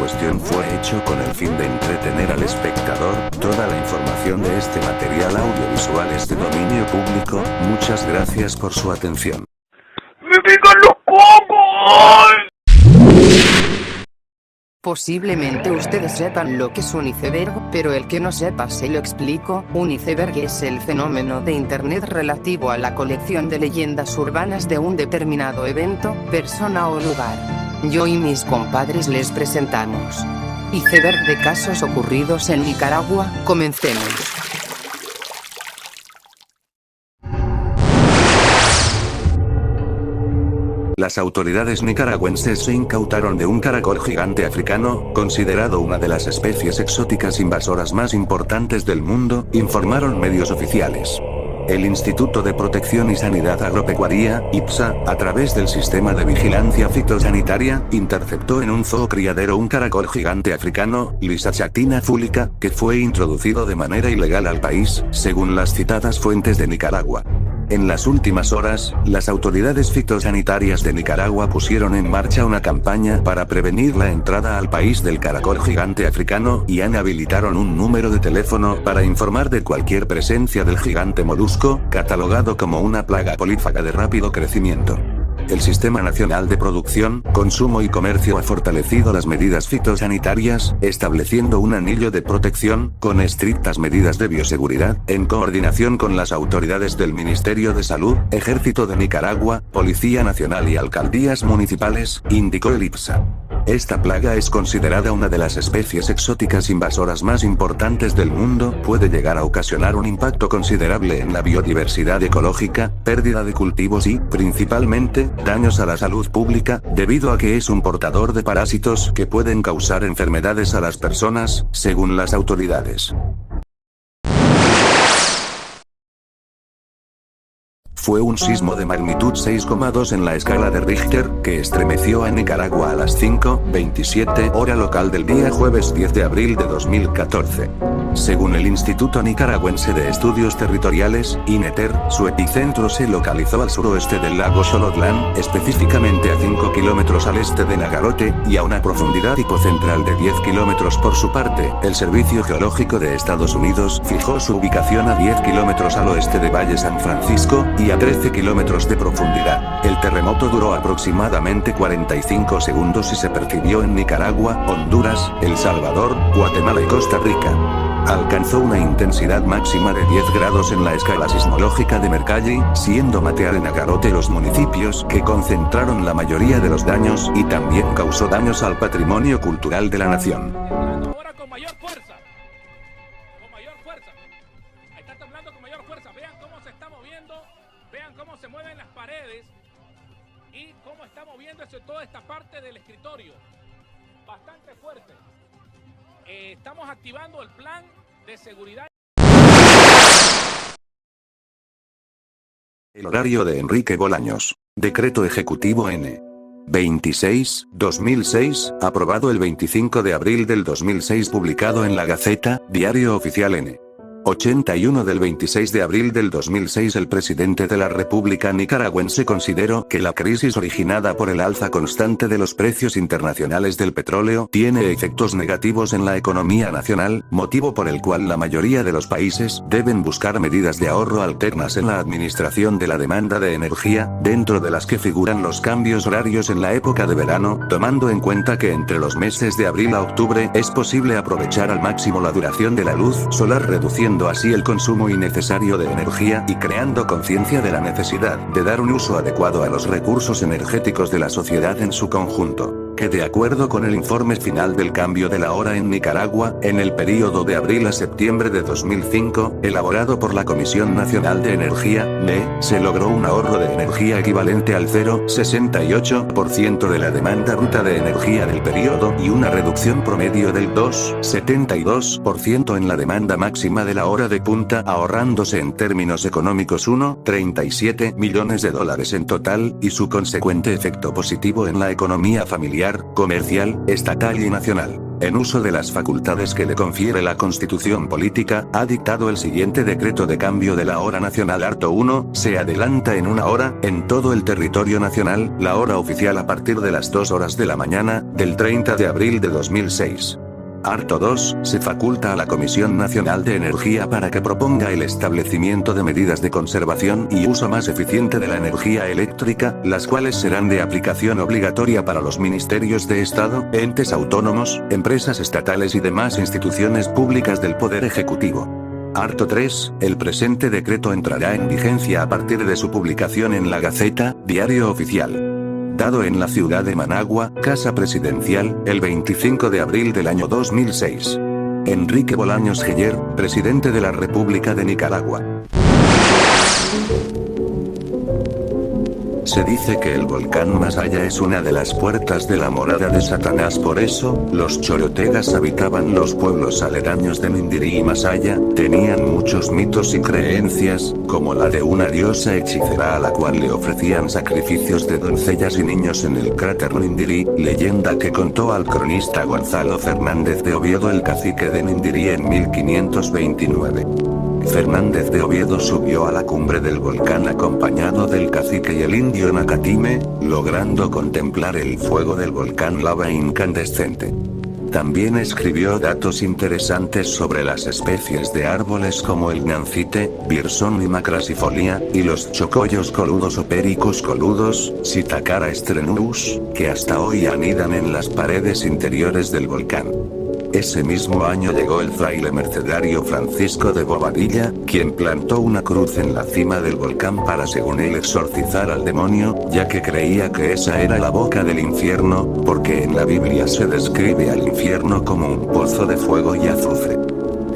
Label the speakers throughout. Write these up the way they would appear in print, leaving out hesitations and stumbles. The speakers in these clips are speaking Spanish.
Speaker 1: cuestión fue hecho con el fin de entretener al espectador. Toda la información de este material audiovisual es de dominio público. Muchas gracias por su atención.
Speaker 2: ¡Me pican los cocos!
Speaker 3: Posiblemente ustedes sepan lo que es un iceberg, pero el que no sepa se lo explico. Un iceberg es el fenómeno de internet relativo a la colección de leyendas urbanas de un determinado evento, persona o lugar. Yo y mis compadres les presentamos Iceberg de casos ocurridos en Nicaragua. Comencemos.
Speaker 1: Las autoridades nicaragüenses se incautaron de un caracol gigante africano, considerado una de las especies exóticas invasoras más importantes del mundo, informaron medios oficiales. El Instituto de Protección y Sanidad Agropecuaria, IPSA, a través del Sistema de Vigilancia Fitosanitaria, interceptó en un zoo criadero un caracol gigante africano, Lysachatina fulica, que fue introducido de manera ilegal al país, según las citadas fuentes de Nicaragua. En las últimas horas, las autoridades fitosanitarias de Nicaragua pusieron en marcha una campaña para prevenir la entrada al país del caracol gigante africano, y habilitaron un número de teléfono para informar de cualquier presencia del gigante molusco, catalogado como una plaga polífaga de rápido crecimiento. El Sistema Nacional de Producción, Consumo y Comercio ha fortalecido las medidas fitosanitarias, estableciendo un anillo de protección, con estrictas medidas de bioseguridad, en coordinación con las autoridades del Ministerio de Salud, Ejército de Nicaragua, Policía Nacional y alcaldías municipales, indicó el IPSA. Esta plaga es considerada una de las especies exóticas invasoras más importantes del mundo, puede llegar a ocasionar un impacto considerable en la biodiversidad ecológica, pérdida de cultivos y, principalmente, daños a la salud pública, debido a que es un portador de parásitos que pueden causar enfermedades a las personas, según las autoridades. Fue un sismo de magnitud 6,2 en la escala de Richter, que estremeció a Nicaragua a las 5:27 hora local del día jueves 10 de abril de 2014. Según el Instituto Nicaragüense de Estudios Territoriales, INETER, su epicentro se localizó al suroeste del lago Xolotlán, específicamente a 5 kilómetros al este de Nagarote, y a una profundidad hipocentral de 10 kilómetros por su parte. El Servicio Geológico de Estados Unidos fijó su ubicación a 10 kilómetros al oeste de Valle San Francisco, y a 13 kilómetros de profundidad. El terremoto duró aproximadamente 45 segundos y se percibió en Nicaragua, Honduras, El Salvador, Guatemala y Costa Rica. Alcanzó una intensidad máxima de 10 grados en la escala sismológica de Mercalli, siendo Matear y Nagarote los municipios que concentraron la mayoría de los daños, y también causó daños al patrimonio cultural de la nación.
Speaker 4: Ahora con mayor fuerza. Con mayor fuerza. Ahí está temblando con mayor fuerza. Vean cómo se está moviendo. Vean cómo se mueven las paredes. Y cómo está moviéndose toda esta parte del escritorio. Bastante fuerte. Estamos activando el plan de seguridad.
Speaker 1: El horario de Enrique Bolaños. Decreto Ejecutivo N. 26/2006, aprobado el 25 de abril del 2006, publicado en la Gaceta, Diario Oficial N. 81 del 26 de abril del 2006. El presidente de la República Nicaragüense consideró que la crisis originada por el alza constante de los precios internacionales del petróleo tiene efectos negativos en la economía nacional, motivo por el cual la mayoría de los países deben buscar medidas de ahorro alternas en la administración de la demanda de energía, dentro de las que figuran los cambios horarios en la época de verano, tomando en cuenta que entre los meses de abril a octubre es posible aprovechar al máximo la duración de la luz solar, reduciendo así el consumo innecesario de energía y creando conciencia de la necesidad de dar un uso adecuado a los recursos energéticos de la sociedad en su conjunto. Que de acuerdo con el informe final del cambio de la hora en Nicaragua, en el período de abril a septiembre de 2005, elaborado por la Comisión Nacional de Energía, NE, se logró un ahorro de energía equivalente al 0,68% de la demanda bruta de energía del período y una reducción promedio del 2,72% en la demanda máxima de la hora de punta, ahorrándose en términos económicos 1,37 millones de dólares en total, y su consecuente efecto positivo en la economía familiar, comercial, estatal y nacional. en uso de las facultades que le confiere la Constitución Política, ha dictado el siguiente decreto de cambio de la hora nacional. Arto 1, se adelanta en una hora, en todo el territorio nacional, la hora oficial a partir de las 2 horas de la mañana, del 30 de abril de 2006. Arto 2, se faculta a la Comisión Nacional de Energía para que proponga el establecimiento de medidas de conservación y uso más eficiente de la energía eléctrica, las cuales serán de aplicación obligatoria para los ministerios de Estado, entes autónomos, empresas estatales y demás instituciones públicas del Poder Ejecutivo. Arto 3, el presente decreto entrará en vigencia a partir de su publicación en la Gaceta, Diario Oficial. Dado en la ciudad de Managua, Casa Presidencial, el 25 de abril del año 2006. Enrique Bolaños Geyer, presidente de la República de Nicaragua. Se dice que el volcán Masaya es una de las puertas de la morada de Satanás. Por eso, los chorotegas habitaban los pueblos aledaños de Mindirí y Masaya, tenían muchos mitos y creencias, como la de una diosa hechicera a la cual le ofrecían sacrificios de doncellas y niños en el cráter Mindirí, leyenda que contó al cronista Gonzalo Fernández de Oviedo, el cacique de Mindirí, en 1529. Fernández de Oviedo subió a la cumbre del volcán acompañado del cacique y el indio Nacatime, logrando contemplar el fuego del volcán lava incandescente. También escribió datos interesantes sobre las especies de árboles como el nancite, birsón y macrasifolia, y los chocollos coludos o pericos coludos, Sitacara strenurus, que hasta hoy anidan en las paredes interiores del volcán. Ese mismo año llegó el fraile mercedario Francisco de Bobadilla, quien plantó una cruz en la cima del volcán para, según él, exorcizar al demonio, ya que creía que esa era la boca del infierno, porque en la Biblia se describe al infierno como un pozo de fuego y azufre.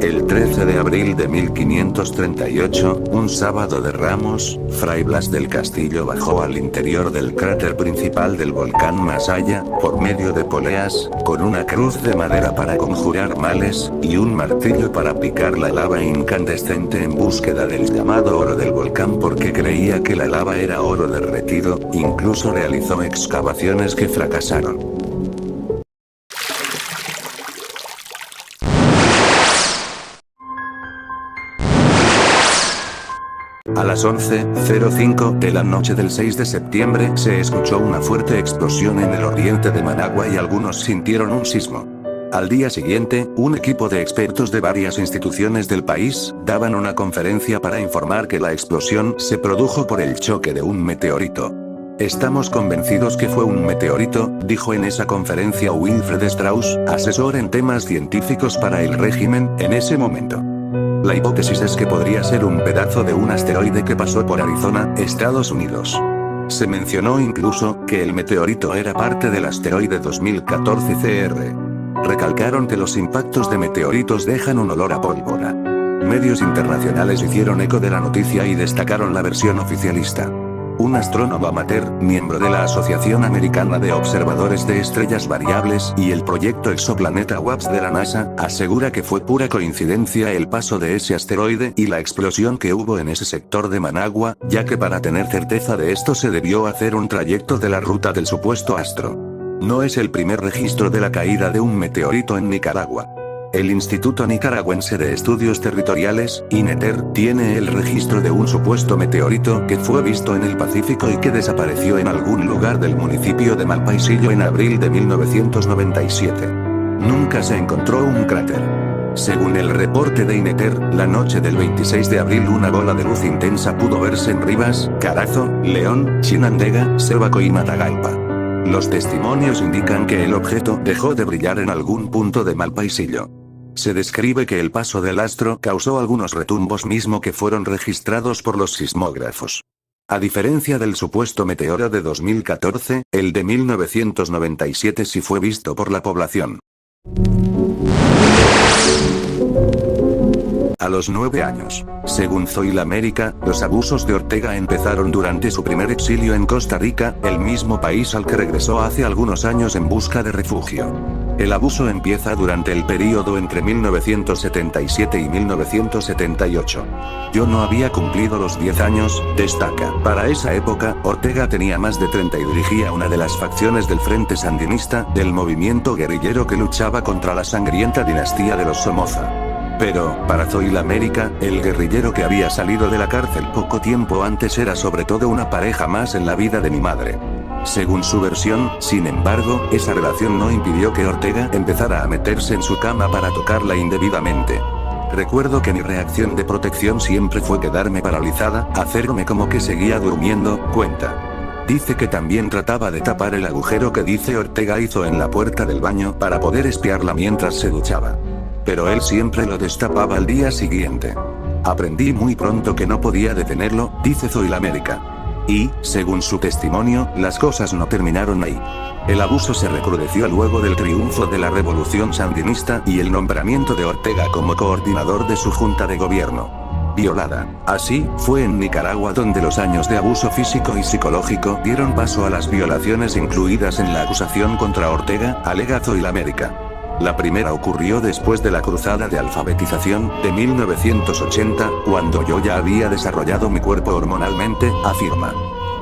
Speaker 1: El 13 de abril de 1538, un sábado de Ramos, Fray Blas del Castillo bajó al interior del cráter principal del volcán Masaya, por medio de poleas, con una cruz de madera para conjurar males, y un martillo para picar la lava incandescente en búsqueda del llamado oro del volcán, porque creía que la lava era oro derretido. Incluso realizó excavaciones que fracasaron. A las 11:05 de la noche del 6 de septiembre se escuchó una fuerte explosión en el oriente de Managua y algunos sintieron un sismo. Al día siguiente, un equipo de expertos de varias instituciones del país daban una conferencia para informar que la explosión se produjo por el choque de un meteorito. Estamos convencidos que fue un meteorito, dijo en esa conferencia Wilfred Strauss, asesor en temas científicos para el régimen, en ese momento. La hipótesis es que podría ser un pedazo de un asteroide que pasó por Arizona, Estados Unidos. Se mencionó incluso que el meteorito era parte del asteroide 2014 CR. Recalcaron que los impactos de meteoritos dejan un olor a pólvora. Medios internacionales hicieron eco de la noticia y destacaron la versión oficialista. Un astrónomo amateur, miembro de la Asociación Americana de Observadores de Estrellas Variables y el proyecto Exoplaneta WAPS de la NASA, asegura que fue pura coincidencia el paso de ese asteroide y la explosión que hubo en ese sector de Managua, ya que para tener certeza de esto se debió hacer un trayecto de la ruta del supuesto astro. No es el primer registro de la caída de un meteorito en Nicaragua. El Instituto Nicaragüense de Estudios Territoriales, INETER, tiene el registro de un supuesto meteorito que fue visto en el Pacífico y que desapareció en algún lugar del municipio de Malpaisillo en abril de 1997. Nunca se encontró un cráter. Según el reporte de INETER, la noche del 26 de abril una bola de luz intensa pudo verse en Rivas, Carazo, León, Chinandega, Sébaco y Matagalpa. Los testimonios indican que el objeto dejó de brillar en algún punto de Malpaisillo. Se describe que el paso del astro causó algunos retumbos mismo que fueron registrados por los sismógrafos. A diferencia del supuesto meteoro de 2014, el de 1997 sí fue visto por la población. A los 9 años, según Zoila América, los abusos de Ortega empezaron durante su primer exilio en Costa Rica, el mismo país al que regresó hace algunos años en busca de refugio. El abuso empieza durante el período entre 1977 y 1978. Yo no había cumplido los 10 años, destaca. Para esa época, Ortega tenía más de 30 y dirigía una de las facciones del Frente Sandinista, del movimiento guerrillero que luchaba contra la sangrienta dinastía de los Somoza. Pero, para Zoila América, el guerrillero que había salido de la cárcel poco tiempo antes era sobre todo una pareja más en la vida de mi madre. Según su versión, sin embargo, esa relación no impidió que Ortega empezara a meterse en su cama para tocarla indebidamente. Recuerdo que mi reacción de protección siempre fue quedarme paralizada, hacerme como que seguía durmiendo, cuenta. Dice que también trataba de tapar el agujero que dice Ortega hizo en la puerta del baño para poder espiarla mientras se duchaba. Pero él siempre lo destapaba al día siguiente. Aprendí muy pronto que no podía detenerlo, dice Zoila América. Y, según su testimonio, las cosas no terminaron ahí. El abuso se recrudeció luego del triunfo de la revolución sandinista y el nombramiento de Ortega como coordinador de su junta de gobierno. Violada. Así, fue en Nicaragua donde los años de abuso físico y psicológico dieron paso a las violaciones incluidas en la acusación contra Ortega, alega Zoila América. La primera ocurrió después de la cruzada de alfabetización, de 1980, cuando yo ya había desarrollado mi cuerpo hormonalmente, afirma.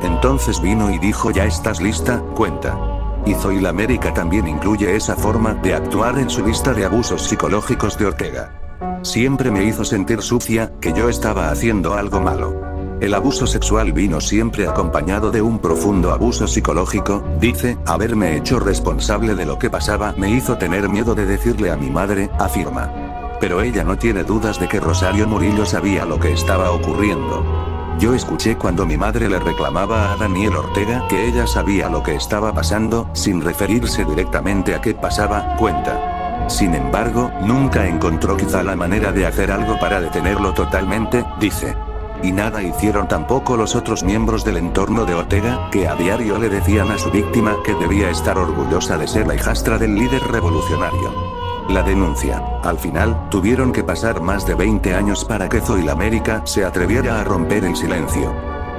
Speaker 1: Entonces vino y dijo ya estás lista, cuenta. Y Zoila América también incluye esa forma de actuar en su lista de abusos psicológicos de Ortega. Siempre me hizo sentir sucia, que yo estaba haciendo algo malo. El abuso sexual vino siempre acompañado de un profundo abuso psicológico, dice, haberme hecho responsable de lo que pasaba me hizo tener miedo de decirle a mi madre, afirma. Pero ella no tiene dudas de que Rosario Murillo sabía lo que estaba ocurriendo. Yo escuché cuando mi madre le reclamaba a Daniel Ortega que ella sabía lo que estaba pasando, sin referirse directamente a qué pasaba, cuenta. Sin embargo, nunca encontró quizá la manera de hacer algo para detenerlo totalmente, dice. Y nada hicieron tampoco los otros miembros del entorno de Ortega, que a diario le decían a su víctima que debía estar orgullosa de ser la hijastra del líder revolucionario. La denuncia. Al final, tuvieron que pasar más de 20 años para que Zoila América se atreviera a romper el silencio.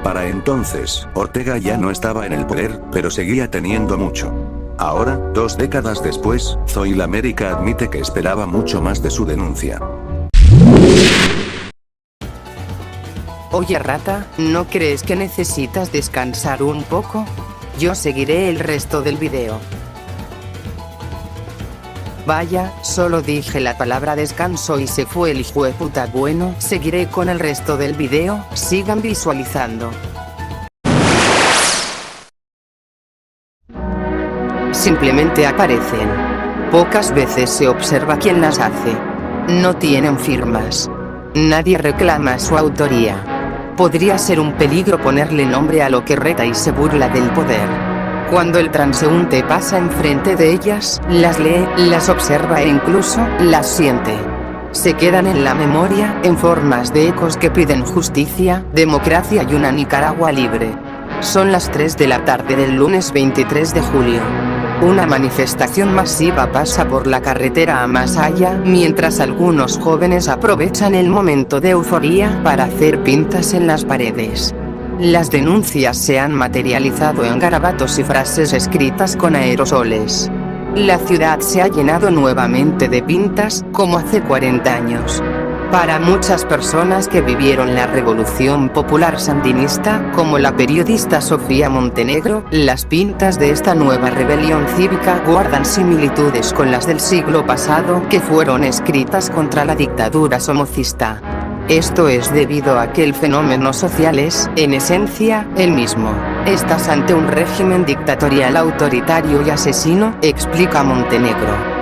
Speaker 1: Para entonces, Ortega ya no estaba en el poder, pero seguía teniendo mucho. Ahora, 2 décadas después, Zoila América admite que esperaba mucho más de su denuncia.
Speaker 3: Oye rata, ¿no crees que necesitas descansar un poco? Yo seguiré el resto del video. Vaya, solo dije la palabra descanso y se fue el hijueputa. Bueno, seguiré con el resto del video, sigan visualizando. Simplemente aparecen. Pocas veces se observa quién las hace. No tienen firmas. Nadie reclama su autoría. Podría ser un peligro ponerle nombre a lo que reta y se burla del poder. Cuando el transeúnte pasa enfrente de ellas, las lee, las observa e incluso, las siente. Se quedan en la memoria, en formas de ecos que piden justicia, democracia y una Nicaragua libre. Son las 3 de la tarde del lunes 23 de julio. Una manifestación masiva pasa por la carretera a Masaya, mientras algunos jóvenes aprovechan el momento de euforía para hacer pintas en las paredes. Las denuncias se han materializado en garabatos y frases escritas con aerosoles. La ciudad se ha llenado nuevamente de pintas, como hace 40 años. Para muchas personas que vivieron la Revolución Popular Sandinista, como la periodista Sofía Montenegro, las pintas de esta nueva rebelión cívica guardan similitudes con las del siglo pasado que fueron escritas contra la dictadura somocista. Esto es debido a que el fenómeno social es, en esencia, el mismo. Estás ante un régimen dictatorial autoritario y asesino, explica Montenegro.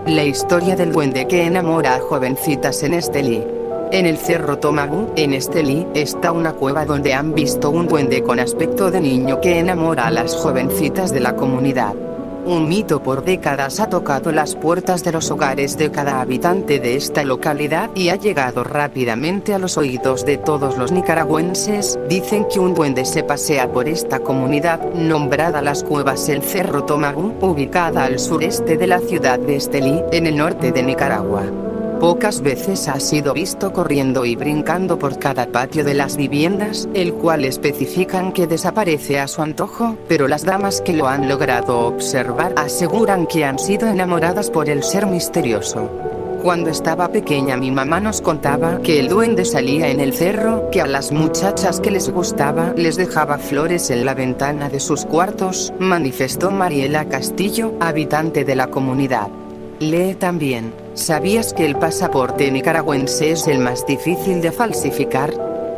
Speaker 3: La historia del duende que enamora a jovencitas en Estelí. En el Cerro Tomagu, en Estelí, está una cueva donde han visto un duende con aspecto de niño que enamora a las jovencitas de la comunidad. Un mito por décadas ha tocado las puertas de los hogares de cada habitante de esta localidad y ha llegado rápidamente a los oídos de todos los nicaragüenses. Dicen que un duende se pasea por esta comunidad, nombrada Las Cuevas el Cerro Tomagu, ubicada al sureste de la ciudad de Estelí, en el norte de Nicaragua. Pocas veces ha sido visto corriendo y brincando por cada patio de las viviendas, el cual especifican que desaparece a su antojo, pero las damas que lo han logrado observar aseguran que han sido enamoradas por el ser misterioso. Cuando estaba pequeña mi mamá nos contaba que el duende salía en el cerro, que a las muchachas que les gustaba les dejaba flores en la ventana de sus cuartos, manifestó Mariela Castillo, habitante de la comunidad. Lee también, ¿sabías que el pasaporte nicaragüense es el más difícil de falsificar?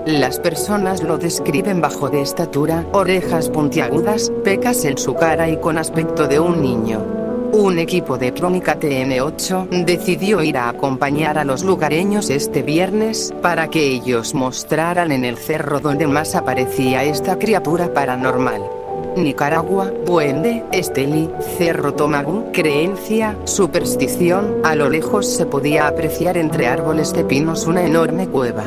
Speaker 3: Las personas lo describen bajo de estatura, orejas puntiagudas, pecas en su cara y con aspecto de un niño. Un equipo de Crónica TN8 decidió ir a acompañar a los lugareños este viernes, para que ellos mostraran en el cerro donde más aparecía esta criatura paranormal. Nicaragua, duende, esteli, cerro Tomagú, creencia, superstición. A lo lejos se podía apreciar entre árboles de pinos una enorme cueva.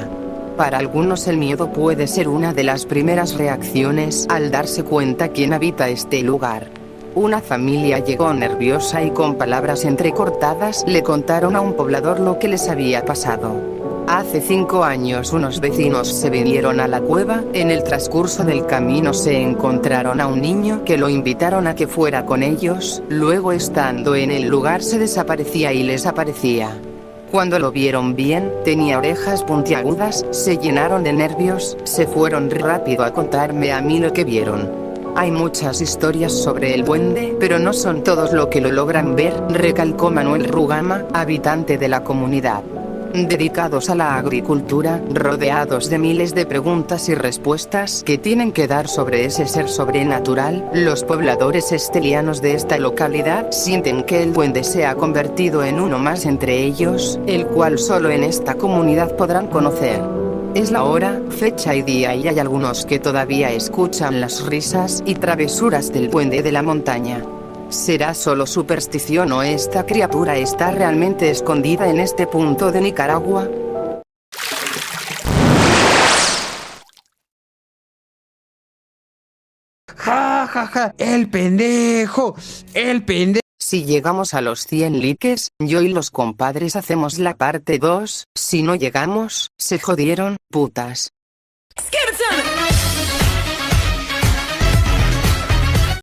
Speaker 3: Para algunos el miedo puede ser una de las primeras reacciones al darse cuenta quién habita este lugar. Una familia llegó nerviosa y con palabras entrecortadas le contaron a un poblador lo que les había pasado. Hace 5 años unos vecinos se vinieron a la cueva, en el transcurso del camino se encontraron a un niño que lo invitaron a que fuera con ellos, luego estando en el lugar se desaparecía y les aparecía. Cuando lo vieron bien, tenía orejas puntiagudas, se llenaron de nervios, se fueron rápido a contarme a mí lo que vieron. Hay muchas historias sobre el duende, pero no son todos lo que lo logran ver, recalcó Manuel Rugama, habitante de la comunidad. Dedicados a la agricultura, rodeados de miles de preguntas y respuestas que tienen que dar sobre ese ser sobrenatural, los pobladores estelianos de esta localidad sienten que el duende se ha convertido en uno más entre ellos, el cual solo en esta comunidad podrán conocer. Es la hora, fecha y día y hay algunos que todavía escuchan las risas y travesuras del duende de la montaña. ¿Será solo superstición o esta criatura está realmente escondida en este punto de Nicaragua?
Speaker 5: Ja, ja, ja, el pendejo.
Speaker 3: Si llegamos a los 100 likes, yo y los compadres hacemos la parte 2, si no llegamos, se jodieron, putas.
Speaker 6: Skeleton!